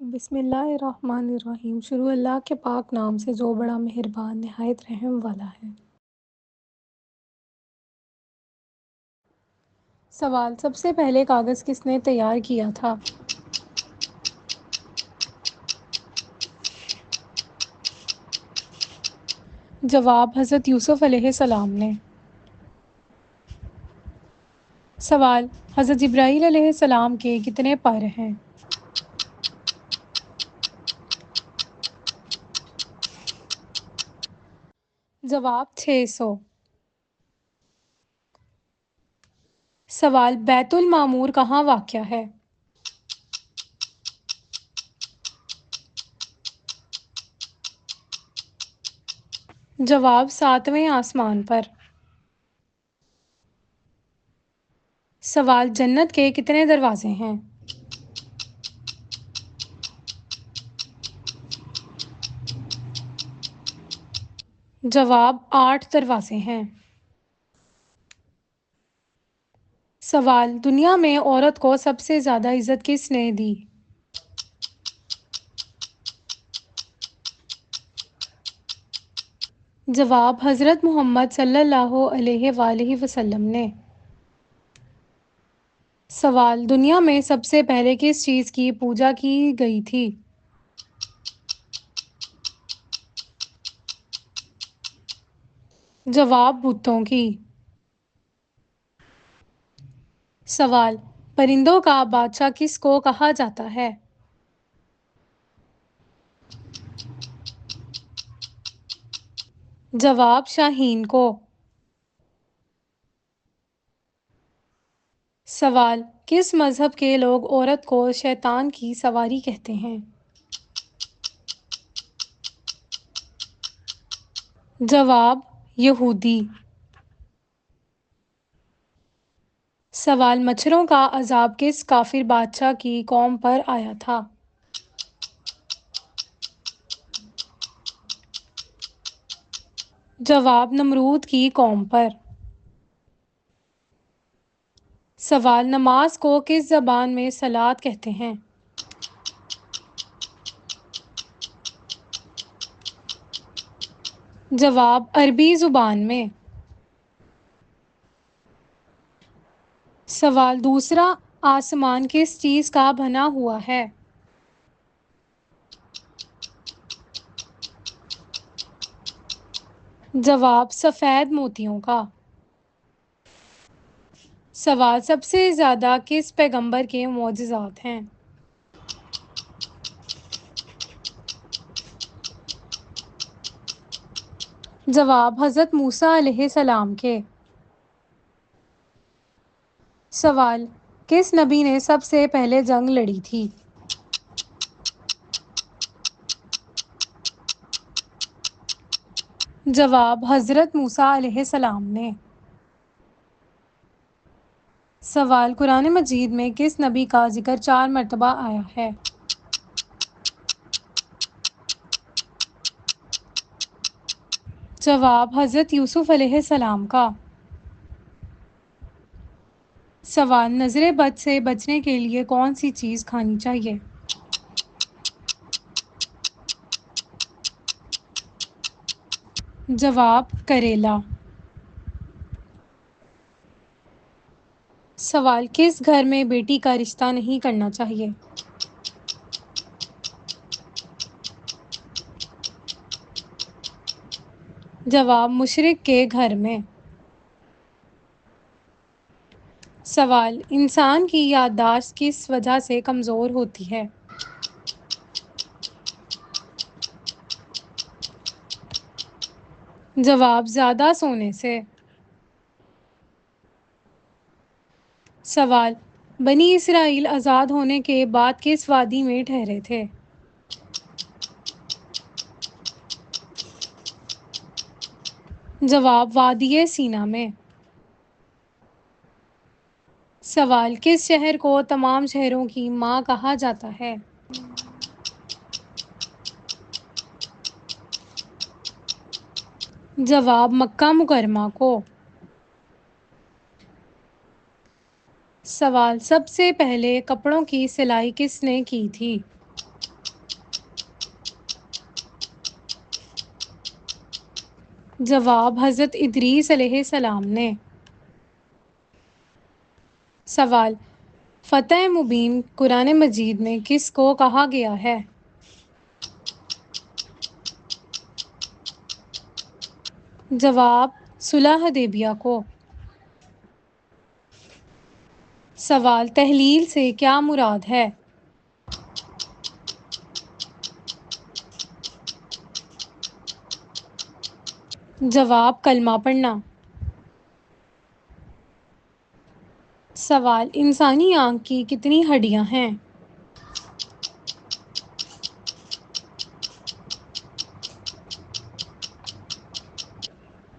بسم اللہ الرحمن الرحیم۔ شروع اللہ کے پاک نام سے جو بڑا مہربان نہایت رحم والا ہے۔ سوال: سب سے پہلے کاغذ کس نے تیار کیا تھا؟ جواب: حضرت یوسف علیہ السلام نے۔ سوال: حضرت جبرائیل علیہ السلام کے کتنے پر ہیں؟ جواب: 600۔ سوال: بیت المعمور کہاں واقع ہے؟ جواب: 7ویں آسمان پر۔ سوال: جنت کے کتنے دروازے ہیں؟ جواب: 8 دروازے ہیں۔ سوال: دنیا میں عورت کو سب سے زیادہ عزت کس نے دی؟ جواب: حضرت محمد صلی اللہ علیہ وآلہ وسلم نے۔ سوال: دنیا میں سب سے پہلے کس چیز کی پوجا کی گئی تھی؟ جواب: بتوں کی۔ سوال: پرندوں کا بادشاہ کس کو کہا جاتا ہے؟ جواب: شاہین کو۔ سوال: کس مذہب کے لوگ عورت کو شیطان کی سواری کہتے ہیں؟ جواب: یہودی۔ سوال: مچھروں کا عذاب کس کافر بادشاہ کی قوم پر آیا تھا؟ جواب: نمرود کی قوم پر۔ سوال: نماز کو کس زبان میں صلاۃ کہتے ہیں؟ جواب: عربی زبان میں۔ سوال: دوسرا آسمان کس چیز کا بنا ہوا ہے؟ جواب: سفید موتیوں کا۔ سوال: سب سے زیادہ کس پیغمبر کے معجزات ہیں؟ جواب: حضرت موسیٰ علیہ السلام کے۔ سوال: کس نبی نے سب سے پہلے جنگ لڑی تھی؟ جواب: حضرت موسیٰ علیہ السلام نے۔ سوال: قرآن مجید میں کس نبی کا ذکر 4 مرتبہ آیا ہے؟ جواب: حضرت یوسف علیہ السلام کا۔ سوال: نظر بد سے بچنے کے لیے کون سی چیز کھانی چاہیے؟ جواب: کریلا۔ سوال: کس گھر میں بیٹی کا رشتہ نہیں کرنا چاہیے؟ جواب: مشرک کے گھر میں۔ سوال: انسان کی یادداشت کس وجہ سے کمزور ہوتی ہے؟ جواب: زیادہ سونے سے۔ سوال: بنی اسرائیل آزاد ہونے کے بعد کس وادی میں ٹھہرے تھے؟ جواب: وادی سینا میں۔ سوال: کس شہر کو تمام شہروں کی ماں کہا جاتا ہے؟ جواب: مکہ مکرمہ کو۔ سوال: سب سے پہلے کپڑوں کی سلائی کس نے کی تھی؟ جواب حضرت ادریس علیہ السلام نے۔ سوال: فتح مبین قرآن مجید میں کس کو کہا گیا ہے؟ جواب: صلح حدیبیہ کو۔ سوال: تحلیل سے کیا مراد ہے؟ جواب: کلمہ پڑھنا۔ سوال: انسانی آنکھ کی کتنی ہڈیاں ہیں؟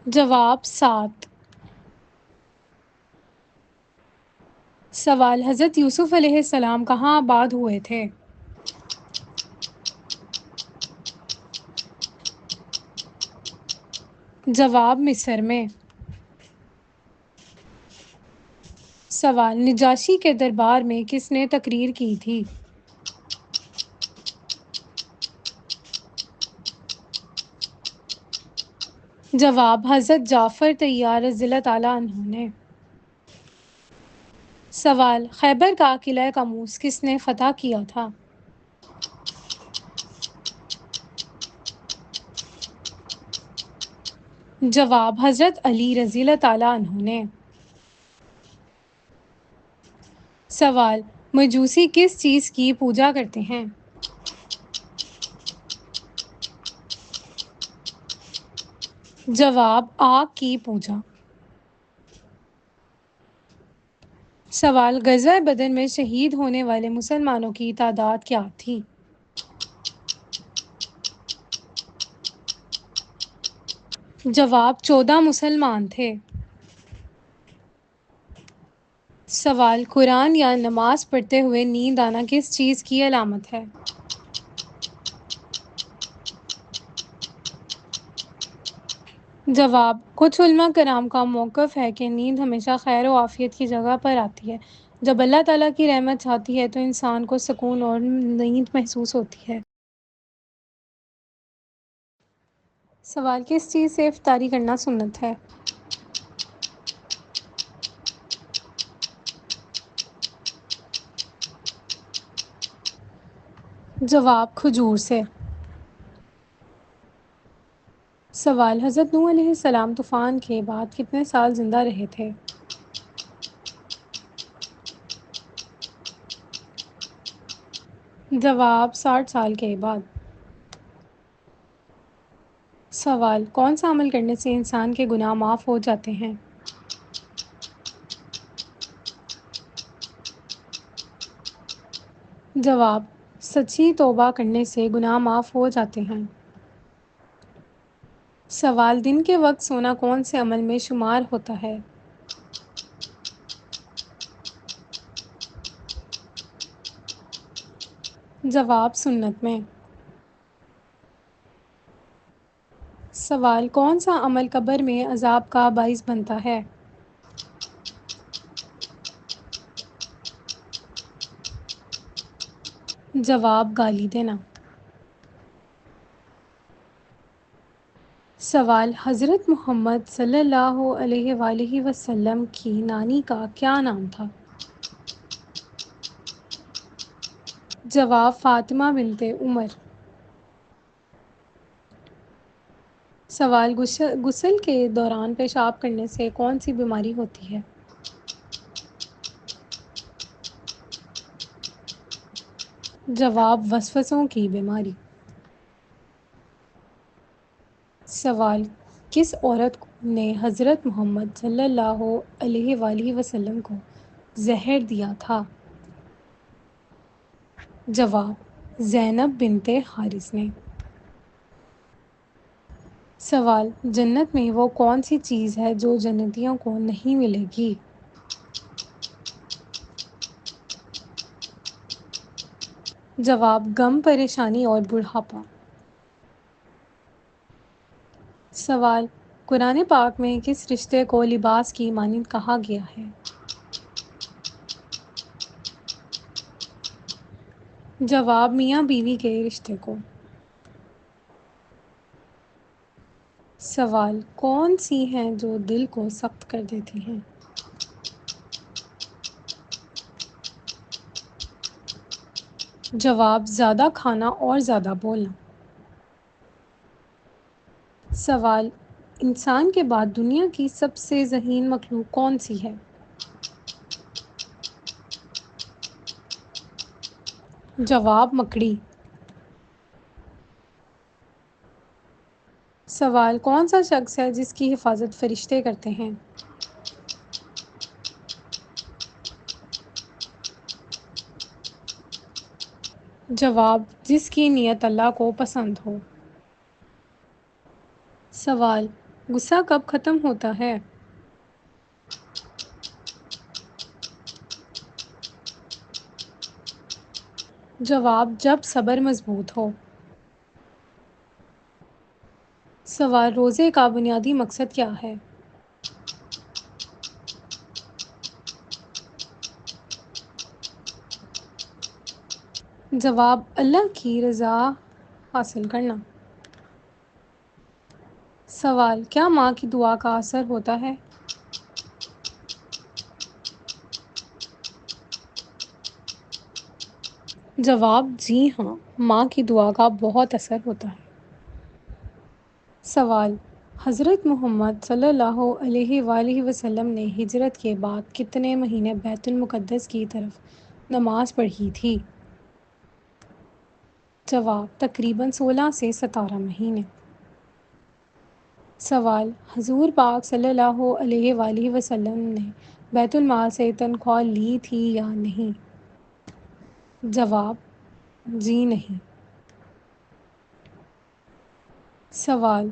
جواب: 7۔ سوال: حضرت یوسف علیہ السلام کہاں آباد ہوئے تھے؟ جواب: مصر میں۔ سوال: نجاشی کے دربار میں کس نے تقریر کی تھی؟ جواب: حضرت جعفر طیار رضی اللہ تعالیٰ عنہ نے۔ سوال: خیبر کا قلعہ کاموس کس نے فتح کیا تھا؟ جواب: حضرت علی رضی اللہ تعالیٰ عنہ نے۔ سوال: مجوسی کس چیز کی پوجا کرتے ہیں؟ جواب: آگ کی پوجا۔ سوال: غزوہ بدر میں شہید ہونے والے مسلمانوں کی تعداد کیا تھی؟ جواب: 14 مسلمان تھے۔ سوال: قرآن یا نماز پڑھتے ہوئے نیند آنا کس چیز کی علامت ہے؟ جواب: کچھ علماء کرام کا موقف ہے کہ نیند ہمیشہ خیر و عافیت کی جگہ پر آتی ہے۔ جب اللہ تعالیٰ کی رحمت چاہتی ہے تو انسان کو سکون اور نیند محسوس ہوتی ہے۔ سوال: کس چیز سے افطاری کرنا سنت ہے؟ جواب: کھجور سے۔ سوال: حضرت نوح علیہ السلام طوفان کے بعد کتنے سال زندہ رہے تھے؟ جواب: 60 سال کے بعد۔ سوال: کون سا عمل کرنے سے انسان کے گناہ معاف ہو جاتے ہیں؟ جواب: سچی توبہ کرنے سے گناہ معاف ہو جاتے ہیں۔ سوال: دن کے وقت سونا کون سے عمل میں شمار ہوتا ہے؟ جواب: سنت میں۔ سوال: کون سا عمل قبر میں عذاب کا باعث بنتا ہے؟ جواب: گالی دینا۔ سوال: حضرت محمد صلی اللہ علیہ وآلہ وسلم کی نانی کا کیا نام تھا؟ جواب: فاطمہ بنت عمر۔ سوال: غسل کے دوران پیشاب کرنے سے کون سی بیماری ہوتی ہے؟ جواب: وسوسوں کی بیماری۔ سوال: کس عورت نے حضرت محمد صلی اللہ علیہ وآلہ وسلم کو زہر دیا تھا؟ جواب: زینب بنت حارث نے۔ سوال: جنت میں وہ کون سی چیز ہے جو جنتیوں کو نہیں ملے گی؟ جواب: غم، پریشانی اور بڑھاپا۔ سوال: قرآن پاک میں کس رشتے کو لباس کی مانند کہا گیا ہے؟ جواب: میاں بیوی کے رشتے کو۔ سوال: کون سی ہیں جو دل کو سخت کر دیتی ہیں؟ جواب: زیادہ کھانا اور زیادہ بولنا۔ سوال: انسان کے بعد دنیا کی سب سے ذہین مخلوق کون سی ہے؟ جواب: مکڑی۔ سوال: کون سا شخص ہے جس کی حفاظت فرشتے کرتے ہیں؟ جواب: جس کی نیت اللہ کو پسند ہو۔ سوال: غصہ کب ختم ہوتا ہے؟ جواب: جب صبر مضبوط ہو۔ سوال: روزے کا بنیادی مقصد کیا ہے؟ جواب: اللہ کی رضا حاصل کرنا۔ سوال: کیا ماں کی دعا کا اثر ہوتا ہے؟ جواب: جی ہاں، ماں کی دعا کا بہت اثر ہوتا ہے۔ سوال: حضرت محمد صلی اللہ علیہ وآلہ وسلم نے ہجرت کے بعد کتنے مہینے بیت المقدس کی طرف نماز پڑھی تھی؟ جواب: تقریباً 16 سے 17 مہینے۔ سوال: حضور پاک صلی اللہ علیہ وآلہ وسلم نے بیت المال سے تنخواہ لی تھی یا نہیں؟ جواب: جی نہیں۔ سوال: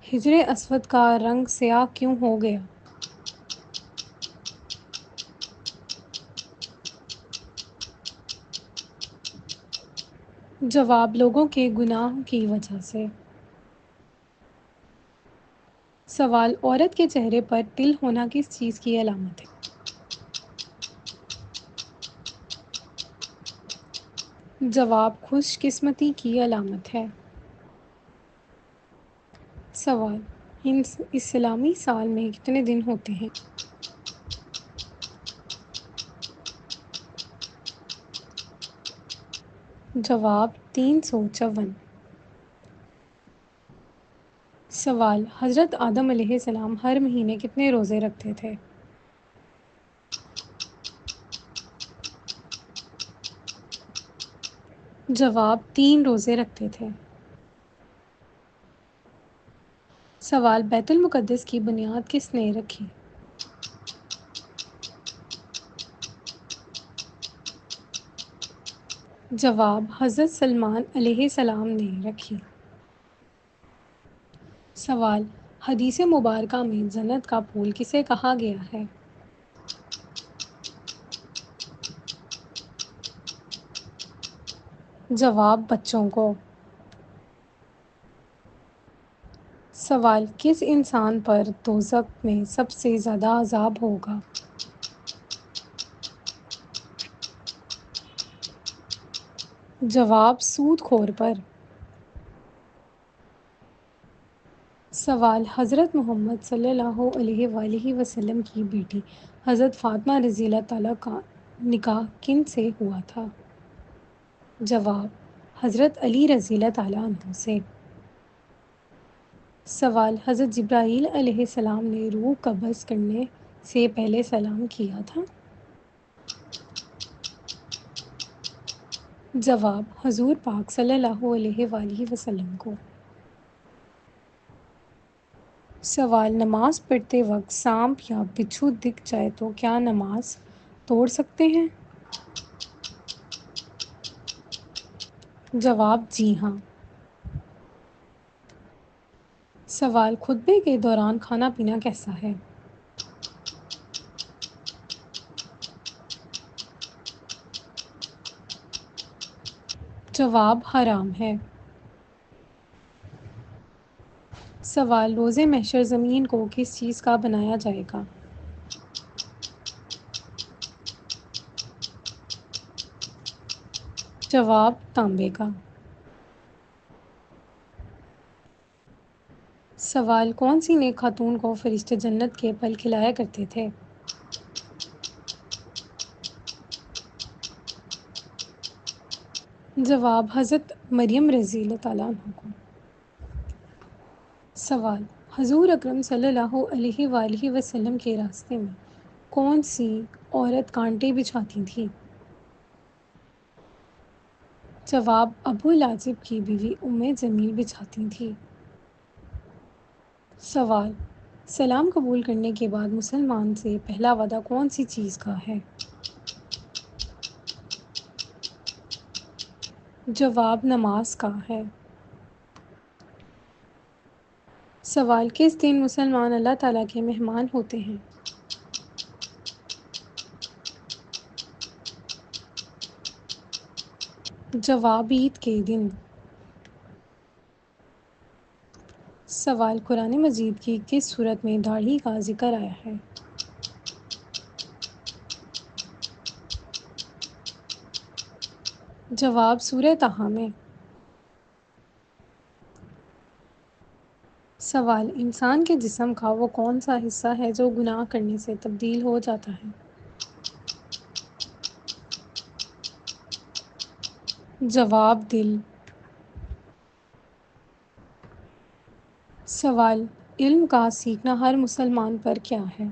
حجر اسود کا رنگ سیاہ کیوں ہو گیا؟ جواب: لوگوں کے گناہ کی وجہ سے۔ سوال: عورت کے چہرے پر تل ہونا کس چیز کی علامت ہے؟ جواب: خوش قسمتی کی علامت ہے۔ سوال: اسلامی سال میں کتنے دن ہوتے ہیں؟ جواب: 354۔ سوال: حضرت آدم علیہ السلام ہر مہینے کتنے روزے رکھتے تھے؟ جواب: 3 روزے رکھتے تھے۔ سوال: بیت المقدس کی بنیاد کس نے رکھی؟ جواب: حضرت سلمان علیہ السلام نے رکھی۔ سوال: حدیث مبارکہ میں جنت کا پھول کسے کہا گیا ہے؟ جواب: بچوں کو۔ سوال: کس انسان پر دوزخ میں سب سے زیادہ عذاب ہوگا؟ جواب: سود خور پر۔ سوال: حضرت محمد صلی اللہ علیہ وآلہ وسلم کی بیٹی حضرت فاطمہ رضی اللہ تعالیٰ کا نکاح کن سے ہوا تھا؟ جواب: حضرت علی رضی اللہ تعالیٰ عنہ سے۔ سوال: حضرت جبرائیل علیہ السلام نے روح قبض کرنے سے پہلے سلام کیا تھا؟ جواب: حضور پاک صلی اللہ علیہ وآلہ وسلم کو۔ سوال: نماز پڑھتے وقت سانپ یا بچھو دکھ جائے تو کیا نماز توڑ سکتے ہیں؟ جواب: جی ہاں۔ سوال: خطبے کے دوران کھانا پینا کیسا ہے؟ جواب: حرام ہے۔ سوال: روز محشر زمین کو کس چیز کا بنایا جائے گا؟ جواب: تانبے کا۔ سوال: کون سی نیک خاتون کو فرشتے جنت کے پھل کھلایا کرتے تھے؟ جواب: حضرت مریم رضی اللہ تعالیٰ عنہ کو۔ سوال: حضور اکرم صلی اللہ علیہ وآلہ وسلم کے راستے میں کون سی عورت کانٹے بچھاتی تھی؟ جواب: ابو لاجب کی بیوی ام جمیل بچھاتی تھی۔ سوال: سلام قبول کرنے کے بعد مسلمان سے پہلا وعدہ کون سی چیز کا ہے؟ جواب: نماز کا ہے۔ سوال: کس دن مسلمان اللہ تعالیٰ کے مہمان ہوتے ہیں؟ جواب: عید کے دن۔ سوال: قرآن مجید کی کس سورت میں داڑھی کا ذکر آیا ہے؟ جواب: سورہ طٰہٰ میں۔ سوال: انسان کے جسم کا وہ کون سا حصہ ہے جو گناہ کرنے سے تبدیل ہو جاتا ہے؟ جواب: دل۔ سوال: علم کا سیکھنا ہر مسلمان پر کیا ہے؟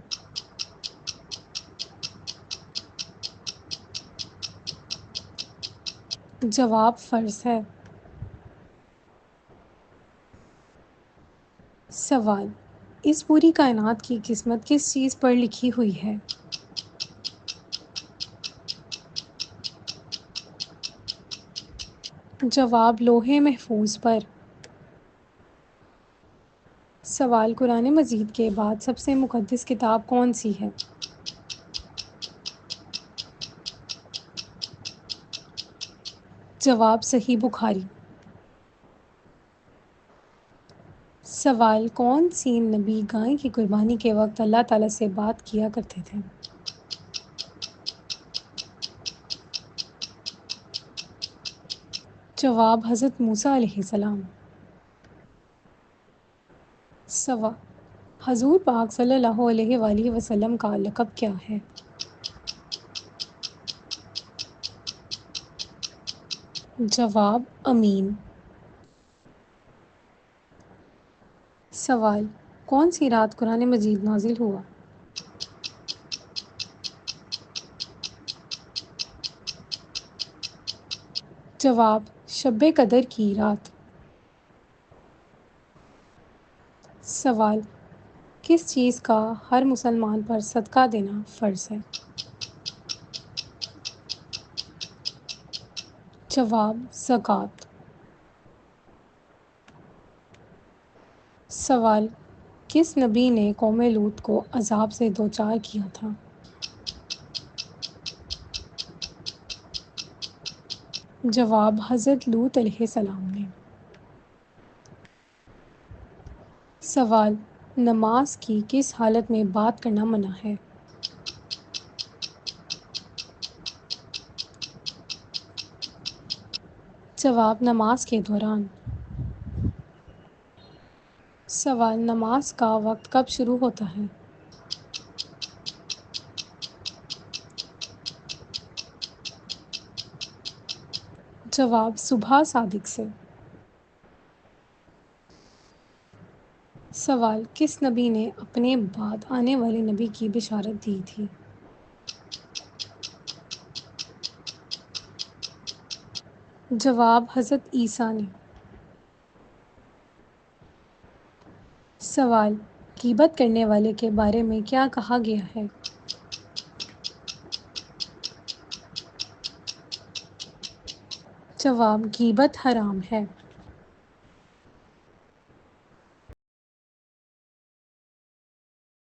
جواب: فرض ہے۔ سوال: اس پوری کائنات کی قسمت کس چیز پر لکھی ہوئی ہے؟ جواب: لوح محفوظ پر۔ سوال: قرآن مجید کے بعد سب سے مقدس کتاب کون سی ہے؟ جواب: صحیح بخاری۔ سوال: کون سی نبی گائے کی قربانی کے وقت اللہ تعالیٰ سے بات کیا کرتے تھے؟ جواب: حضرت موسیٰ علیہ السلام۔ سوال: حضور پاک صلی اللہ علیہ وآلہ وسلم کا لقب کیا ہے؟ جواب: امین۔ سوال: کون سی رات قرآن مجید نازل ہوا؟ جواب: شب قدر کی رات۔ سوال: کس چیز کا ہر مسلمان پر صدقہ دینا فرض ہے؟ جواب: زکوٰۃ۔ سوال: کس نبی نے قوم لوط کو عذاب سے دوچار کیا تھا؟ جواب: حضرت لوط علیہ السلام نے۔ سوال: نماز کی کس حالت میں بات کرنا منع ہے؟ جواب: نماز کے دوران۔ سوال: نماز کا وقت کب شروع ہوتا ہے؟ جواب: صبح صادق سے۔ سوال: کس نبی نے اپنے بعد آنے والے نبی کی بشارت دی تھی؟ جواب: حضرت عیسیٰ نے۔ سوال: غیبت کرنے والے کے بارے میں کیا کہا گیا ہے؟ جواب: غیبت حرام ہے۔